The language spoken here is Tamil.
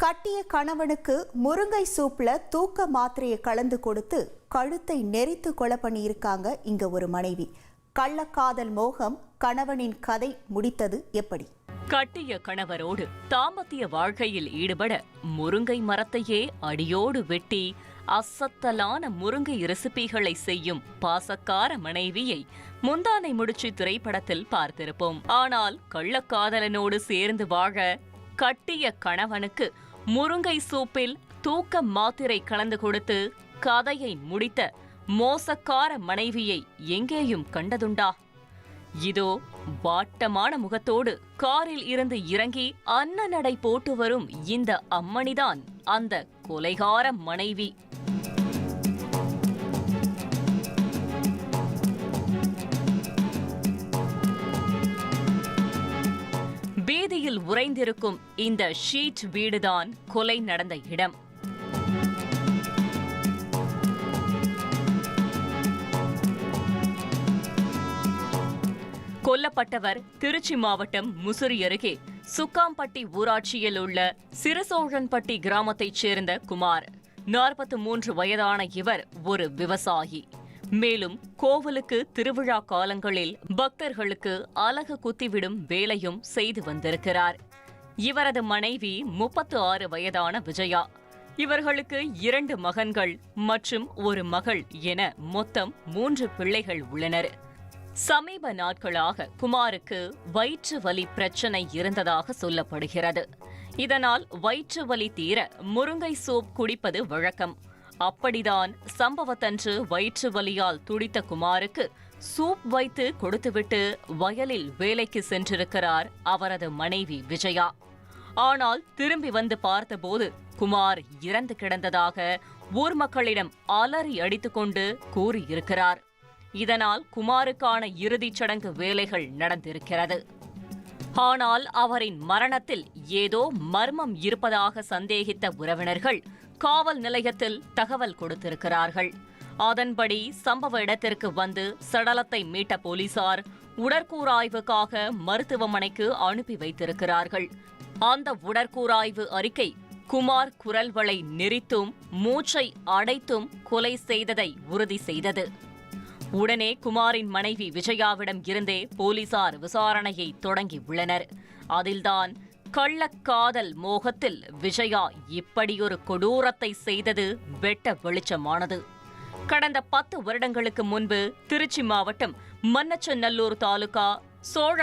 கட்டிய கணவனுக்கு முருங்கை சூப்ல தூக்க மாத்திரையை கலந்து கொடுத்து கழுத்தை நெரித்து கொலை பண்ணியிருக்காங்க இங்க ஒரு மனைவி. கள்ளக்காதல் மோகம் கணவனின் கதை முடித்தது எப்படி? கட்டிய கணவரோடு தாம்பத்திய வாழ்க்கையில் ஈடுபட முருங்கை மரத்தையே அடியோடு வெட்டி அசத்தலான முருங்கை ரெசிபிகளை செய்யும் பாசக்கார மனைவியை முந்தானை முடிச்சு திரைப்படத்தில் பார்த்திருப்போம். ஆனால் கள்ளக்காதலனோடு சேர்ந்து வாழ கட்டிய கணவனுக்கு முருங்கை சூப்பில் தூக்க மாத்திரை கலந்து கொடுத்து கதையை முடித்த மோசக்கார மனைவியை எங்கேயும் கண்டதுண்டா? இதோ வாட்டமான முகத்தோடு காரில் இருந்து இறங்கி அன்னநடை போட்டு வரும் இந்த அம்மணிதான் அந்த கொலைகார மனைவி. வீதியில் உறைந்திருக்கும் இந்த ஷீட் வீடுதான் கொலை நடந்த இடம். கொல்லப்பட்டவர் திருச்சி மாவட்டம் முசிறி அருகே சுக்காம்பட்டி ஊராட்சியில் உள்ள சிறுசோழன்பட்டி கிராமத்தைச் சேர்ந்த குமார். 43 வயதான இவர் ஒரு விவசாயி. மேலும் கோவிலுக்கு திருவிழா காலங்களில் பக்தர்களுக்கு அலகு குத்திவிடும் வேலையும் செய்து வந்திருக்கிறார். இவரது மனைவி 36 வயதான விஜயா. இவர்களுக்கு 2 மகன்கள் மற்றும் ஒரு மகள் என மொத்தம் 3 பிள்ளைகள் உள்ளனர். சமீப நாட்களாக குமாருக்கு வயிற்று வலி பிரச்சனை இருந்ததாக சொல்லப்படுகிறது. இதனால் வயிற்று வலி தீர முருங்கை சூப் குடிப்பது வழக்கம். அப்படிதான் சம்பவத்தன்று வயிற்று வலியால் துடித்த குமாருக்கு சூப் வைத்து கொடுத்துவிட்டு வயலில் வேலைக்கு சென்றிருக்கிறார் அவரது மனைவி விஜயா. ஆனால் திரும்பி வந்து பார்த்தபோது குமார் இறந்து கிடந்ததாக ஊர் மக்களிடம் அலறி அடித்துக்கொண்டு கூறியிருக்கிறார். இதனால் குமாருக்கான இறுதிச் சடங்கு வேலைகள் நடந்திருக்கிறது. ஆனால் அவரின் மரணத்தில் ஏதோ மர்மம் இருப்பதாக சந்தேகித்த உறவினர்கள் காவல் நிலையத்தில் தகவல் கொடுத்திருக்கிறார்கள். அதன்படி சம்பவ இடத்திற்கு வந்து சடலத்தை மீட்ட போலீசார் உடற்கூறாய்வுக்காக மருத்துவமனைக்கு அனுப்பி வைத்திருக்கிறார்கள். அந்த உடற்கூறாய்வு அறிக்கை குமார் குரல்களை நெரித்தும் மூச்சை அடைத்தும் கொலை செய்ததை உறுதி செய்தது. உடனே குமாரின் மனைவி விஜயாவிடம் இருந்தே போலீசார் விசாரணையை தொடங்கி உள்ளனர். அதில்தான் கள்ளக்காதல் மோகத்தில் விஜயா இப்படியொரு கொடூரத்தை செய்தது வெட்ட வெளிச்சமானது. கடந்த 10 வருடங்களுக்கு முன்பு திருச்சி மாவட்டம் மண்ணச்சநல்லூர் தாலுகா சோழ